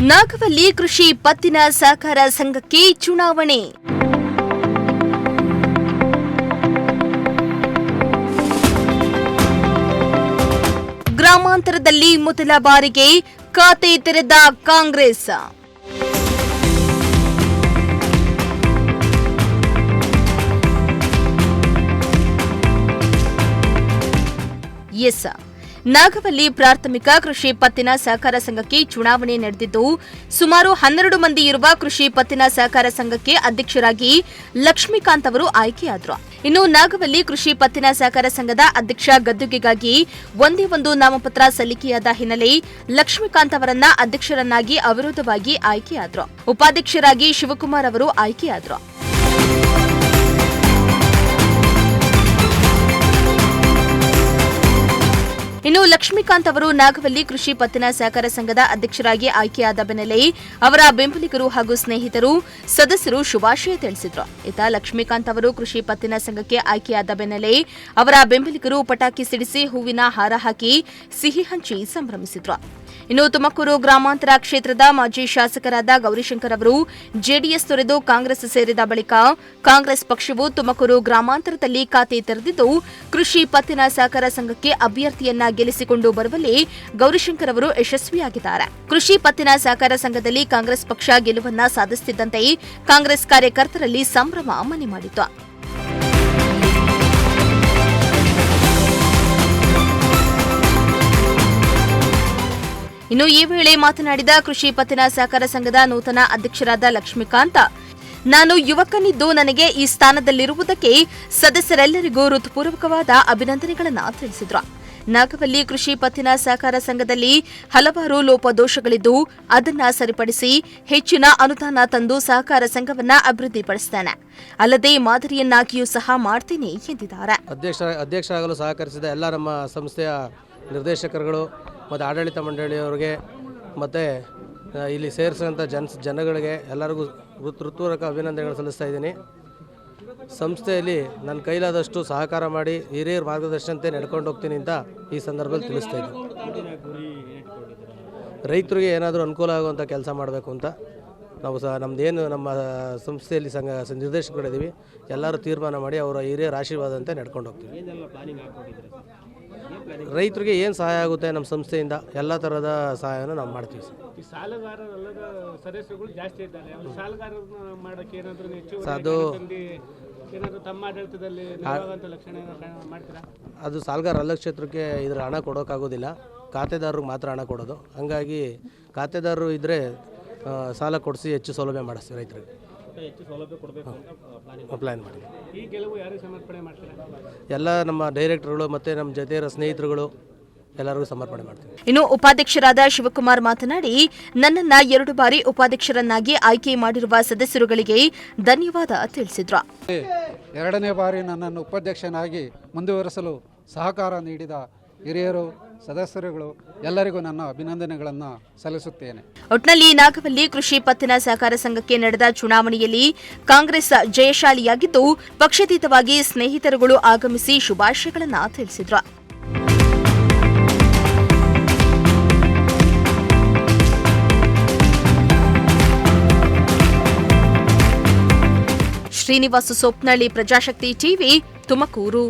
ನಾಗವಲ್ಲಿ ಕೃಷಿ ಪತ್ತಿನ ಸಹಕಾರ ಸಂಘಕ್ಕೆ ಚುನಾವಣೆ. ಗ್ರಾಮಾಂತರದಲ್ಲಿ ಮೊದಲ ಬಾರಿಗೆ ಖಾತೆ ತೆರೆದ ಕಾಂಗ್ರೆಸ್. ನಾಗವಲ್ಲಿ ಪ್ರಾಥಮಿಕ ಕೃಷಿ ಪತ್ತಿನ ಸಹಕಾರ ಸಂಘಕ್ಕೆ ಚುನಾವಣೆ ನಡೆದಿದ್ದು, ಸುಮಾರು 12 ಮಂದಿ ಇರುವ ಕೃಷಿ ಪತ್ತಿನ ಸಹಕಾರ ಸಂಘಕ್ಕೆ ಅಧ್ಯಕ್ಷರಾಗಿ ಲಕ್ಷ್ಮೀಕಾಂತ್ ಅವರು ಆಯ್ಕೆಯಾದರು. ಇನ್ನು ನಾಗವಲ್ಲಿ ಕೃಷಿ ಪತ್ತಿನ ಸಹಕಾರ ಸಂಘದ ಅಧ್ಯಕ್ಷ ಗದ್ದುಗೆಗಾಗಿ ಒಂದೇ ಒಂದು ನಾಮಪತ್ರ ಸಲ್ಲಿಕೆಯಾದ ಹಿನ್ನೆಲೆ ಲಕ್ಷ್ಮೀಕಾಂತ್ ಅವರನ್ನ ಅಧ್ಯಕ್ಷರನ್ನಾಗಿ ಅವಿರೋಧವಾಗಿ ಆಯ್ಕೆಯಾದರು. ಉಪಾಧ್ಯಕ್ಷರಾಗಿ ಶಿವಕುಮಾರ್ ಅವರು ಆಯ್ಕೆಯಾದರು. ಇನ್ನು ಲಕ್ಷ್ಮೀಕಾಂತ್ ಅವರು ನಾಗವಲ್ಲಿ ಕೃಷಿ ಪತ್ತಿನ ಸಹಕಾರ ಸಂಘದ ಅಧ್ಯಕ್ಷರಾಗಿ ಆಯ್ಕೆಯಾದ ಬೆನ್ನಲ್ಲೇ ಅವರ ಬೆಂಬಲಿಗರು ಹಾಗೂ ಸ್ನೇಹಿತರು ಸದಸ್ಯರು ಶುಭಾಶಯ ತಿಳಿಸಿದರು. ಇತ್ತ ಲಕ್ಷ್ಮೀಕಾಂತ್ ಅವರು ಕೃಷಿ ಪತ್ತಿನ ಸಂಘಕ್ಕೆ ಆಯ್ಕೆಯಾದ ಬೆನ್ನಲ್ಲೇ ಅವರ ಬೆಂಬಲಿಗರು ಪಟಾಕಿ ಸಿಡಿಸಿ ಹೂವಿನ ಹಾರ ಹಾಕಿ ಸಿಹಿ ಹಂಚಿ ಸಂಭ್ರಮಿಸಿದರು. ಇನ್ನು ತುಮಕೂರು ಗ್ರಾಮಾಂತರ ಕ್ಷೇತ್ರದ ಮಾಜಿ ಶಾಸಕರಾದ ಗೌರಿಶಂಕರ್ ಅವರು ಜೆಡಿಎಸ್ ತೊರೆದು ಕಾಂಗ್ರೆಸ್ ಸೇರಿದ ಬಳಿಕ ಕಾಂಗ್ರೆಸ್ ಪಕ್ಷವು ತುಮಕೂರು ಗ್ರಾಮಾಂತರದಲ್ಲಿ ಖಾತೆ ತೆರೆದಿದ್ದು, ಕೃಷಿ ಪತ್ತಿನ ಸಹಕಾರ ಸಂಘಕ್ಕೆ ಅಭ್ಯರ್ಥಿಯನ್ನ ಗೆಲ್ಲಿಸಿಕೊಂಡು ಬರುವಲ್ಲಿ ಗೌರಿಶಂಕರ್ ಅವರು ಯಶಸ್ವಿಯಾಗಿದ್ದಾರೆ. ಕೃಷಿ ಪತ್ತಿನ ಸಹಕಾರ ಸಂಘದಲ್ಲಿ ಕಾಂಗ್ರೆಸ್ ಪಕ್ಷ ಗೆಲುವನ್ನ ಸಾಧಿಸುತ್ತಿದ್ದಂತೆ ಕಾಂಗ್ರೆಸ್ ಕಾರ್ಯಕರ್ತರಲ್ಲಿ ಸಂಭ್ರಮ ಮನೆ ಮಾಡಿತು. ಇನ್ನು ಈ ವೇಳೆ ಮಾತನಾಡಿದ ಕೃಷಿ ಪತ್ತಿನ ಸಹಕಾರ ಸಂಘದ ನೂತನ ಅಧ್ಯಕ್ಷರಾದ ಲಕ್ಷ್ಮೀಕಾಂತ್, ನಾನು ಯುವಕನಿದ್ದು ನನಗೆ ಈ ಸ್ಥಾನದಲ್ಲಿರುವುದಕ್ಕೆ ಸದಸ್ಯರೆಲ್ಲರಿಗೂ ಹೃತ್ಪೂರ್ವಕವಾದ ಅಭಿನಂದನೆಗಳನ್ನು ತಿಳಿಸಿದರು. ನಾಗವಲ್ಲಿ ಕೃಷಿ ಪತ್ತಿನ ಸಹಕಾರ ಸಂಘದಲ್ಲಿ ಹಲವಾರು ಲೋಪದೋಷಗಳಿದ್ದು ಅದನ್ನು ಸರಿಪಡಿಸಿ ಹೆಚ್ಚಿನ ಅನುದಾನ ತಂದು ಸಹಕಾರ ಸಂಘವನ್ನ ಅಭಿವೃದ್ಧಿಪಡಿಸುತ್ತೇನೆ, ಅಲ್ಲದೆ ಮಾದರಿಯನ್ನಾಗಿಯೂ ಸಹ ಮಾಡ್ತೇನೆ ಎಂದಿದ್ದಾರೆ. ಅಧ್ಯಕ್ಷರಾಗಲು ಸಹಕರಿಸಿದ ಎಲ್ಲ ನಮ್ಮ ಸಂಸ್ಥೆಯ ನಿರ್ದೇಶಕರುಗಳು ಮತ್ತು ಆಡಳಿತ ಮಂಡಳಿಯವರಿಗೆ ಮತ್ತು ಇಲ್ಲಿ ಸೇರಿಸಿದಂಥ ಜನಗಳಿಗೆ ಎಲ್ಲರಿಗೂ ಹೃತ್ಪೂರ್ವಕ ಅಭಿನಂದನೆಗಳು ಸಲ್ಲಿಸ್ತಾ ಇದ್ದೀನಿ. ಸಂಸ್ಥೆಯಲ್ಲಿ ನನ್ನ ಕೈಲಾದಷ್ಟು ಸಹಕಾರ ಮಾಡಿ ಹಿರಿಯರ ಮಾರ್ಗದರ್ಶನತೆ ನಡ್ಕೊಂಡು ಹೋಗ್ತೀನಿ ಅಂತ ಈ ಸಂದರ್ಭದಲ್ಲಿ ತಿಳಿಸ್ತಾ ಇದ್ದೀನಿ. ರೈತರಿಗೆ ಏನಾದರೂ ಅನುಕೂಲ ಆಗುವಂಥ ಕೆಲಸ ಮಾಡಬೇಕು ಅಂತ ನಾವು ನಮ್ಮದೇನು ನಮ್ಮ ಸಂಸ್ಥೆಯಲ್ಲಿ ನಿರ್ದೇಶಕರಿದ್ದೀವಿ ಎಲ್ಲರೂ ತೀರ್ಮಾನ ಮಾಡಿ ಅವರ ಹಿರಿಯರ ಆಶೀರ್ವಾದಂತೆ ನಡ್ಕೊಂಡು ಹೋಗ್ತೀವಿ. ರೈತರಿಗೆ ಏನು ಸಹಾಯ ಆಗುತ್ತೆ ನಮ್ಮ ಸಂಸ್ಥೆಯಿಂದ ಎಲ್ಲ ಥರದ ಸಹಾಯವನ್ನು ನಾವು ಮಾಡ್ತೀವಿ. ಅದು ಸಾಲಗಾರ ಅಲ್ಲ ಕ್ಷೇತ್ರಕ್ಕೆ ಇದ್ರ ಹಣ ಕೊಡೋಕ್ಕಾಗೋದಿಲ್ಲ, ಖಾತೆದಾರರಿಗೆ ಮಾತ್ರ ಹಣ ಕೊಡೋದು. ಹಾಗಾಗಿ ಖಾತೆದಾರರು ಇದ್ದರೆ ಸಾಲ ಕೊಡಿಸಿ ಹೆಚ್ಚು ಸೌಲಭ್ಯ ಮಾಡಿಸ್ತೀವಿ ರೈತರಿಗೆ. ಪ್ಲಾನ್ ಮಾಡಿ ಎಲ್ಲ ನಮ್ಮ ಡೈರೆಕ್ಟರ್ಗಳು ಮತ್ತು ನಮ್ಮ ಜೊತೆ ಸ್ನೇಹಿತರುಗಳು ಎಲ್ಲರಿಗೂ ಸಮರ್ಪಣೆ ಮಾಡ್ತೀವಿ. ಇನ್ನು ಉಪಾಧ್ಯಕ್ಷರಾದ ಶಿವಕುಮಾರ್ ಮಾತನಾಡಿ, ನನ್ನನ್ನ 2 ಬಾರಿ ಉಪಾಧ್ಯಕ್ಷರನ್ನಾಗಿ ಆಯ್ಕೆ ಮಾಡಿರುವ ಸದಸ್ಯರುಗಳಿಗೆ ಧನ್ಯವಾದ ತಿಳಿಸಿದ್ರು. 2ನೇ ಬಾರಿ ನನ್ನನ್ನು ಉಪಾಧ್ಯಕ್ಷನಾಗಿ ಮುಂದುವರಿಸಲು ಸಹಕಾರ ನೀಡಿದ ಹಿರಿಯರು ಸದಸ್ಯರುಗಳು ಎಲ್ಲರಿಗೂ ನನ್ನ ಅಭಿನಂದನೆಗಳನ್ನು ಸಲ್ಲಿಸುತ್ತೇನೆ. ಒಟ್ನಲ್ಲಿ ನಾಗವಲ್ಲಿ ಕೃಷಿ ಪತ್ತಿನ ಸಹಕಾರ ಸಂಘಕ್ಕೆ ನಡೆದ ಚುನಾವಣೆಯಲ್ಲಿ ಕಾಂಗ್ರೆಸ್ ಜಯಶಾಲಿಯಾಗಿದ್ದು, ಪಕ್ಷಾತೀತವಾಗಿ ಸ್ನೇಹಿತರುಗಳು ಆಗಮಿಸಿ ಶುಭಾಶಯಗಳನ್ನು ತಿಳಿಸಿದ್ರು. ಶ್ರೀನಿವಾಸ ಸೋಪ್ನಳ್ಳಿ, ಪ್ರಜಾಶಕ್ತಿ ಟಿವಿ, ತುಮಕೂರು.